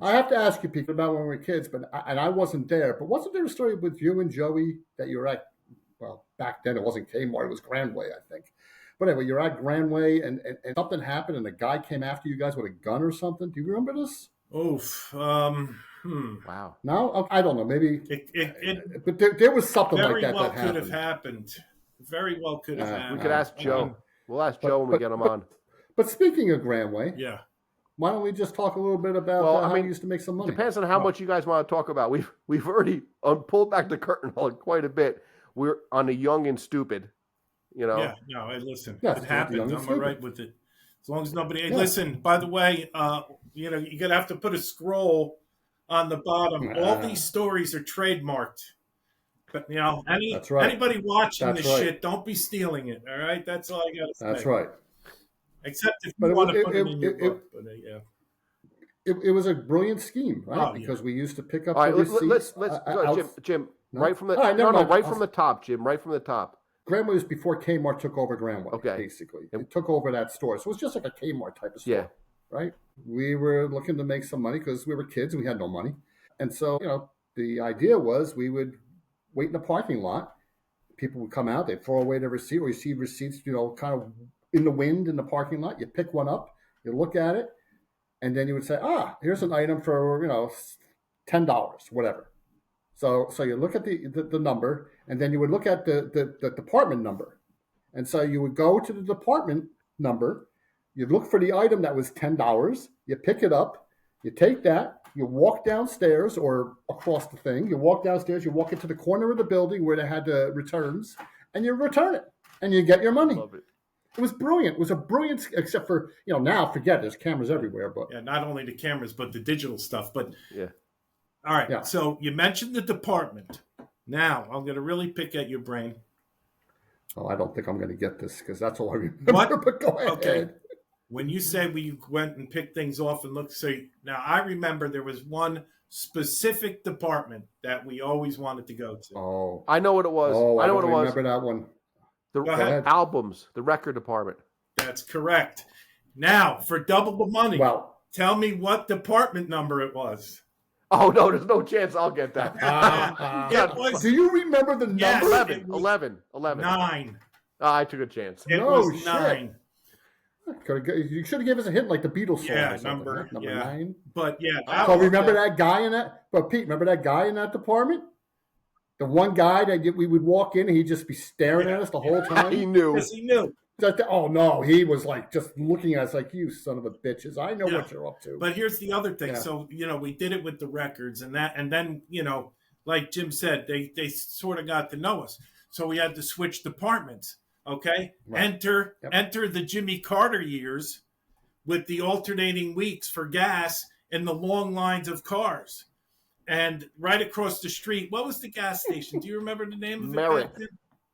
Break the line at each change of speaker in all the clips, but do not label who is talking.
I have to ask you, Pete, about when we were kids, and I wasn't there. But wasn't there a story with you and Joey that you were at? Well, back then it wasn't Kmart; it was Grandway, I think. But anyway, you're at Grandway, and something happened, and a guy came after you guys with a gun or something. Do you remember this?
Oof.
Wow.
No, I don't know. Maybe,
It
but there was something like
very
that
well
that
could have
happened.
happened. Very well could have happened.
We could ask Joe. We'll ask Joe when we get him on.
But speaking of Grandway,
Yeah.
why don't we just talk a little bit about how we used to make some money?
Depends on how much you guys want to talk about. We've already pulled back the curtain on quite a bit. We're on the young and stupid, you know.
Yeah. No. Hey, listen.
Yes,
It happened.
young and
I'm all
stupid.
right with it. As long as nobody. Hey, listen. By the way, you're gonna have to put a scroll on the bottom. All these stories are trademarked. But
That's right.
anybody watching
That's
this
right.
shit, don't be stealing it. All right. That's all I gotta say.
That's right.
Except if you want to put it in your book. But yeah.
It was a brilliant scheme, right?
Oh, yeah.
Because we used to pick up
All right,
the receipts.
let's go, Jim.
No?
Right from the
All right, never mind.
right from the top, Jim. Right from the top.
Grandway was before Kmart took over Grandway.
Okay.
Basically, it took over that store, so it was just like a Kmart type of store.
Yeah.
Right. We were looking to make some money because we were kids and we had no money, and so the idea was we would wait in the parking lot. People would come out, they'd throw away their receipt, or you see receipts, kind of in the wind in the parking lot. You pick one up, you look at it, and then you would say, here's an item for, $10, whatever. So you look at the number, and then you would look at the department number. And so you would go to the department number, you'd look for the item that was $10, you pick it up, you take that, you walk downstairs or across the thing, you walk downstairs, you walk into the corner of the building where they had the returns, and you return it, and you get your money.
Love it.
It was brilliant. It was a brilliant, except for, now, forget it, there's cameras everywhere. But
Yeah, not only the cameras, but the digital stuff. But
yeah.
All right.
Yeah.
So you mentioned the department. Now I'm going to really pick at your brain.
Oh, I don't think I'm going to get this because that's all I remember.
What?
But go ahead.
Okay. When you say we went and picked things off and looked, now I remember there was one specific department that we always wanted to go to.
Oh,
I know what it was.
Oh,
I know what it was.
Remember that one?
The
ahead.
albums, the record department.
That's correct. Now, for double the money,
Well,
tell me what department number it was.
Oh, no, there's no chance I'll get that.
It was
do you remember the number?
Yes.
11.
9.
I took a chance.
It
No
was
shit.
9.
You should have given us a hint like the Beatles song.
Yeah,
or something,
number
right? Number
yeah.
9.
But yeah,
So remember that guy in that? But Pete, remember that guy in that department? The one guy that we would walk in and he'd just be staring at us the whole time.
He knew.
Yes, he knew.
Oh no, he was like just looking at us like, you son of a bitches. I know what you're up to.
But here's the other thing.
Yeah.
So, we did it with the records and then, like Jim said, they sort of got to know us. So we had to switch departments. Okay.
Right.
Enter the Jimmy Carter years with the alternating weeks for gas and the long lines of cars. And right across the street, what was the gas station? Do you remember the name of it?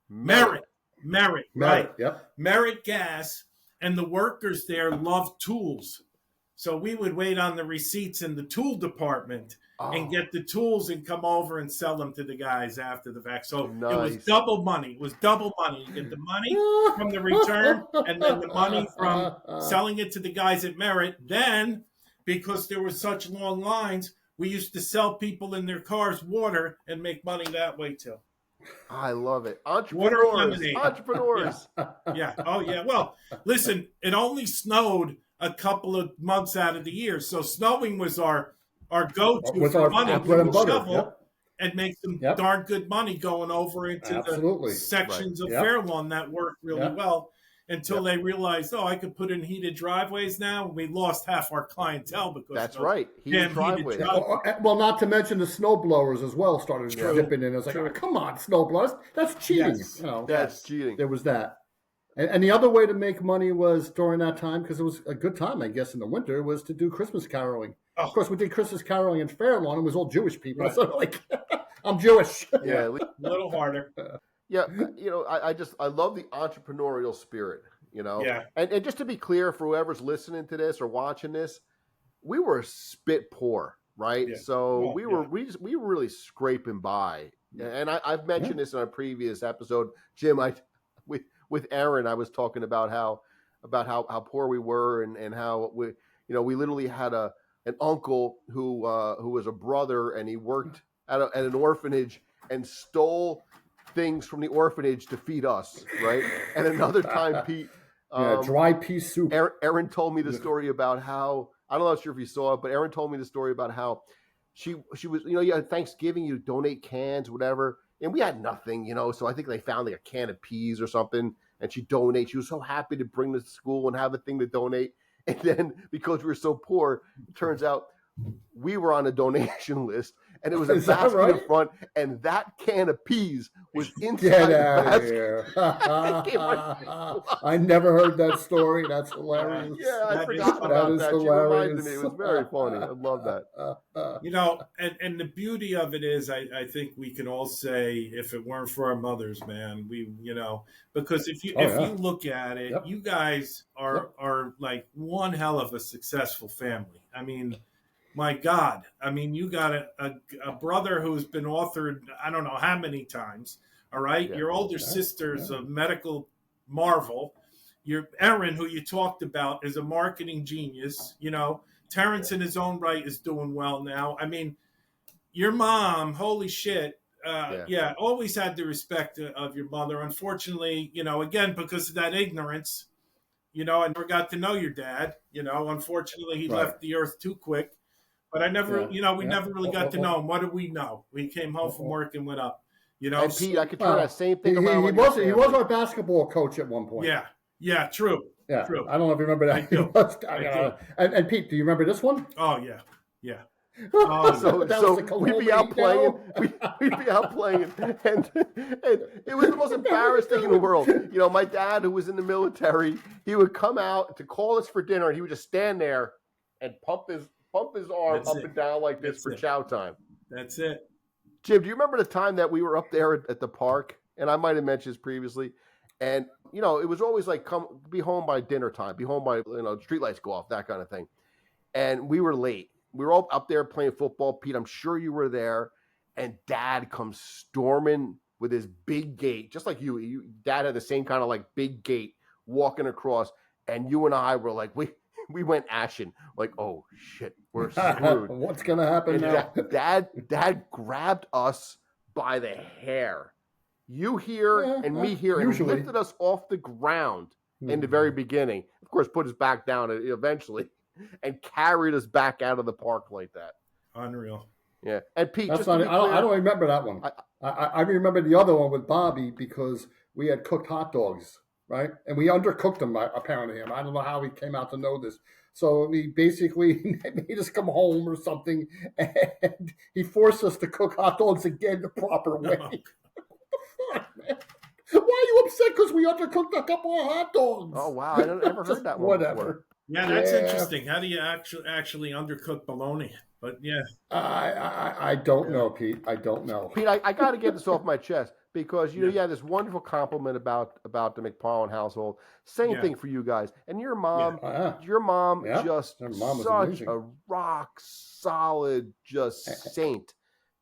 Merritt.
Merritt, right.
Yep.
Merritt Gas, and the workers there loved tools. So we would wait on the receipts in the tool department and get the tools and come over and sell them to the guys after the fact. So
Nice.
It was double money. You get the money from the return and then the money from selling it to the guys at Merritt. Then, because there were such long lines, we used to sell people in their cars water and make money that way too.
I love it.
Water lemonade.
Entrepreneurs.
Yeah. Oh, yeah. Well, listen, it only snowed a couple of months out of the year. So snowing was our go-to for money. We would shovel and make some darn good money going over into the sections of Fairlawn that worked really well until they realized, I could put in heated driveways now. We lost half our clientele because
that's right. Heated driveways.
Well, not to mention the snow blowers as well started dipping in. It's like, come on, snow blowers. That's cheating.
Yes.
That's cheating.
There was that. And the other way to make money was during that time, because it was a good time, I guess, in the winter, was to do Christmas caroling. Oh. Of course, we did Christmas caroling in Fairlawn. It was all Jewish people. Right. So, I'm Jewish.
Yeah,
a little harder.
Yeah, I love the entrepreneurial spirit,
Yeah.
And just to be clear for whoever's listening to this or watching this, we were spit poor, right? Yeah. So we were really scraping by. And I've mentioned this in a previous episode, Jim. With Aaron, I was talking about how poor we were and how we literally had a an uncle who was a brother, and he worked at an orphanage and stole things from the orphanage to feed us, right? And another time, Pete,
dry pea soup.
Erin told me the story about how, I'm not sure if you saw it, but Erin told me the story about how she was, Thanksgiving, you donate cans, whatever, and we had nothing, so I think they found like a can of peas or something, and she donated. She was so happy to bring this to school and have a thing to donate. And then because we were so poor, it turns out we were on a donation list, and it was a basket right? in front, and that can of peas was inside the basket.
I never heard that story. That's hilarious.
Yeah, I forgot about that. She reminded me. It was very funny. I love that.
And the beauty of it is, I think we can all say, if it weren't for our mothers, man, because if you look at it, you guys are like one hell of a successful family. I mean, my God. I mean, you got a brother who's been authored I don't know how many times, all right? Yeah. Your older sister's a medical marvel. Your Erin, who you talked about, is a marketing genius. Terrence in his own right is doing well now. I mean, your mom, holy shit, always had the respect of your mother. Unfortunately, again, because of that ignorance, I never got to know your dad. Unfortunately, he left the earth too quick. But I never, we never really got to know him. What did we know? We came home from work and went up.
And Pete, I could try that same thing about
he was our basketball coach at one point.
Yeah, true.
Yeah,
true.
I don't know if you remember that.
I do.
And Pete, do you remember this one?
Oh yeah.
So we'd be out playing. We'd be out playing, and it was the most embarrassing thing in the world. My dad, who was in the military, he would come out to call us for dinner, and he would just stand there and pump his arm up and down like this for chow time.
That's it.
Jim, do you remember the time that we were up there at the park? And I might have mentioned this previously. And, it was always like, be home by dinner time, be home by, streetlights go off, that kind of thing. And we were late. We were all up there playing football. Pete, I'm sure you were there. And Dad comes storming with his big gate, just like you. Dad had the same kind of like big gate walking across. And you and I were like, we went ashen, like, oh shit, we're screwed.
What's gonna happen now?
Dad grabbed us by the hair. You here and me here, and lifted us off the ground in the very beginning. Of course, put us back down eventually, and carried us back out of the park like that.
Unreal.
Yeah, and Pete,
I don't remember that one. I remember the other one with Bobby because we had cooked hot dogs. Right, and we undercooked them apparently. I don't know how he came out to know this. So he basically made us come home or something, and he forced us to cook hot dogs again the proper way. What the fuck, man? Why are you upset because we undercooked a couple of hot dogs?
Oh wow, I never heard that one.
Whatever.
Before.
Yeah, that's interesting. How do you actually undercook bologna? But yeah,
I don't know, Pete. I don't know.
Pete, I got to get this off my chest. Because you had this wonderful compliment about the McParland household. Same thing for you guys. And your mom, just such a rock solid saint.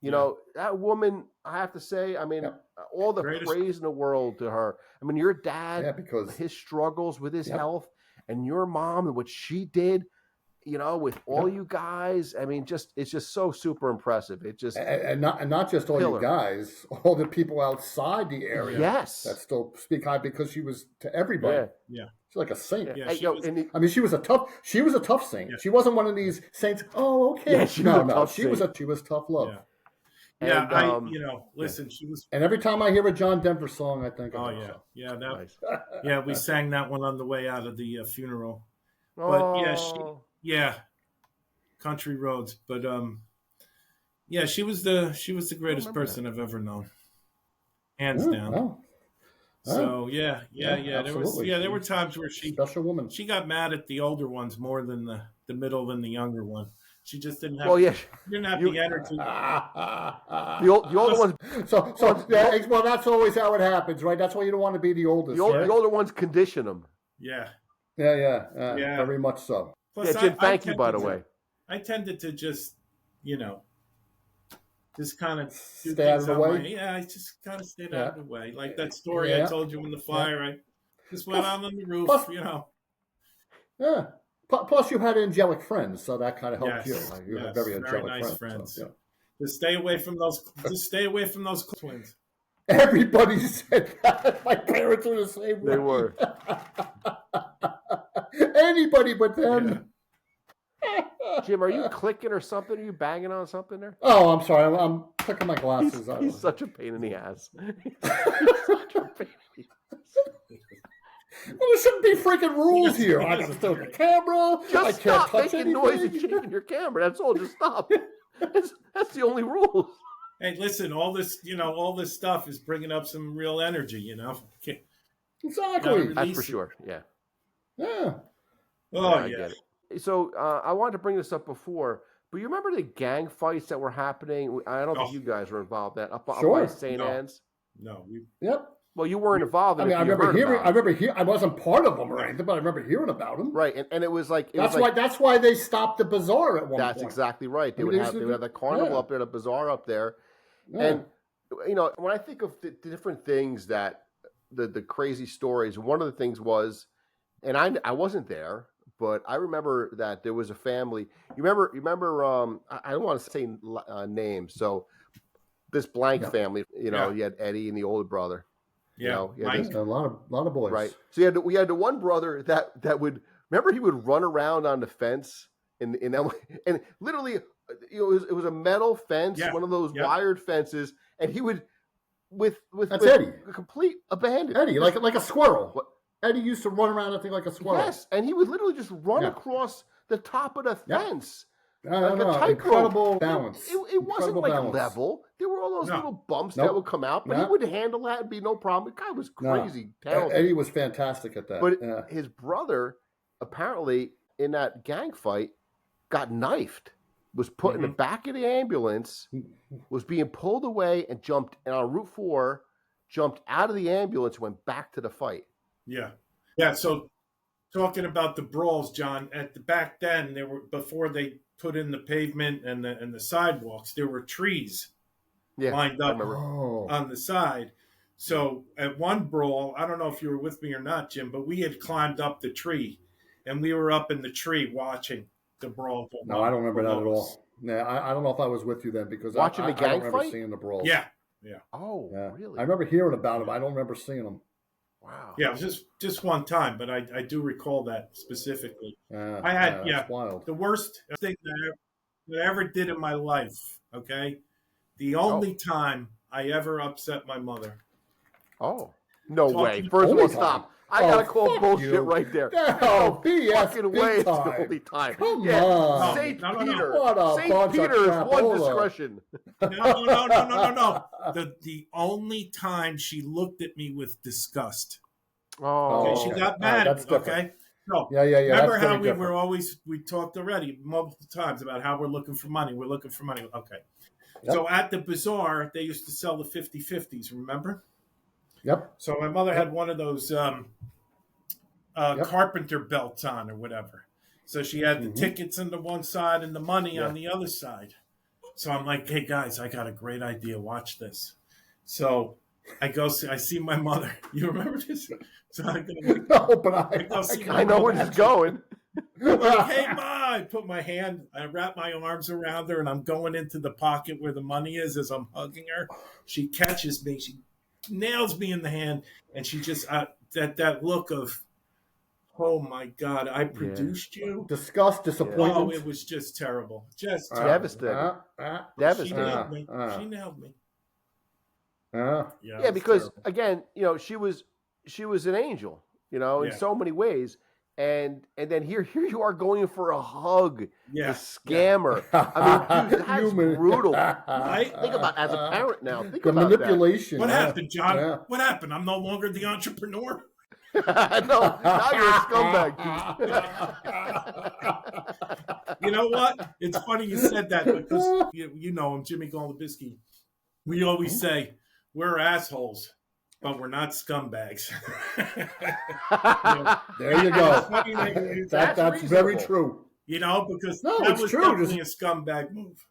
That woman, I have to say, I mean, all the praise in the world to her. I mean, your dad, because his struggles with his health, and your mom and what she did. With all you guys, I mean, it's just so super impressive. It just
and not just all you guys, all the people outside the area.
Yes,
that still speak high because she was to everybody.
Yeah.
She's like a saint.
Yeah, she
was a tough saint. Yeah. She wasn't one of these saints. Oh, okay. Yeah, she was tough love.
Yeah. Listen, she was.
And every time I hear a John Denver song, I think,
we sang that one on the way out of the funeral. But country roads. But she was the greatest person I've ever known, hands down.
Oh.
So there were times where
special woman.
She got mad at the older ones more than the middle and the younger one. She just didn't have. Didn't have the energy.
The older ones.
Well, that's always how it happens, right? That's why you don't want to be the oldest.
The older ones condition them.
Yeah.
Yeah. Very much so.
Plus,
Jim, thank you, by the way.
I tended to just kind of
stay out of the way.
I just kind of stayed out of the way. Like that story I told you in the fire. I just went out on the roof,
Yeah. Plus, you had angelic friends, so that kind of helped you. You had
very nice friends.
So,
Just stay away from those. Just stay away from those twins.
Everybody said that. My parents were the same way.
They were.
Anybody but them.
Jim, are you clicking or something? Are you banging on something there?
Oh, I'm sorry. I'm clicking my glasses.
He's such a pain in the ass.
Well, there shouldn't be freaking rules here. I gotta start the camera. I can't touch
making noise and shaking your camera. That's all. Just stop. That's the only rules.
Hey, listen, all this stuff is bringing up some real energy,
Exactly.
That's for sure. Yeah.
Yeah.
Oh,
I get it. So I wanted to bring this up before, but you remember the gang fights that were happening? I don't think you guys were involved in that up by St. Anne's.
No.
Yep.
Well, you weren't involved in it.
I remember hearing. I wasn't part of them or anything, but I remember hearing about them.
Right, and it was like
that's why they stopped the bazaar at one point.
That's exactly right. They would have the carnival up there, the bazaar up there, and when I think of the different things that the crazy stories, one of the things was, and I wasn't there, but I remember that there was a family. You remember? I don't want to say names. So this blank family, you had Eddie and the older brother.
Yeah,
a lot of boys.
Right. So we had the one brother that would remember he would run around on the fence and literally it was a metal fence, one of those wired fences, and he would with
Eddie.
Complete abandon.
Eddie, like a squirrel. What? Eddie used to run around, I think, like a squirrel.
Yes, and he would literally just run across the top of the fence.
Incredible balance.
It wasn't level. There were all those little bumps that would come out, but he would handle that and be no problem. The guy was crazy talented.
Eddie was fantastic at that.
But his brother, apparently, in that gang fight, got knifed, was put in the back of the ambulance, was being pulled away, and on Route 4, jumped out of the ambulance, went back to the fight.
Yeah. Yeah, so talking about the brawls, John, back then, before they put in the pavement and the sidewalks, there were trees lined up on the side. So at one brawl, I don't know if you were with me or not, Jim, but we had climbed up the tree, and we were up in the tree watching the brawl.
No, I don't remember that at all. Yeah, I don't know if I was with you then because
watching the gang
I don't remember
fight?
seeing the brawl.
Yeah.
Oh, really?
I remember hearing about them. I don't remember seeing them.
Wow.
Yeah, it was just one time, but I do recall that specifically. I had the worst thing that I ever did in my life. Okay, the only time I ever upset my mother.
Oh, no way! First of all, stop. I gotta call bullshit right there.
No, BS.
Fucking way! It's the only time.
Come on,
Saint Peter.
No.
Saint Peter is one discretion.
No. The only time she looked at me with disgust.
Oh,
okay, she got mad at me. Okay. So,
yeah.
Remember how we talked already multiple times about how we're looking for money. We're looking for money. Okay. Yep. So at the bazaar, they used to sell the 50/50s, remember?
Yep.
So my mother had one of those carpenter belts on or whatever. So she had the tickets on the one side and the money on the other side. So I'm like, hey, guys, I got a great idea. Watch this. So I see my mother. You remember this? So I
know where this is going.
I'm like, hey, Ma! I put my hand, I wrap my arms around her, and I'm going into the pocket where the money is as I'm hugging her. She catches me. She nails me in the hand, and she just, that look of, oh, my God, I produced you?
Disgust, disappointment.
Oh, it was just terrible. Just
devastating.
Devastating. She nailed me.
Yeah, because again, she was an angel, in so many ways, and then here you are going for a hug, the scammer. I mean, dude, that's brutal. Right? Think about as a parent now. Think
the
about
manipulation.
What happened, John? Yeah. What happened? I'm no longer the entrepreneur.
No, now you're a scumbag, dude.
You know what? It's funny you said that because you know him, Jimmy Golubisky. We always say we're assholes, but we're not scumbags.
There you go. That's very true.
Because that was definitely a scumbag move.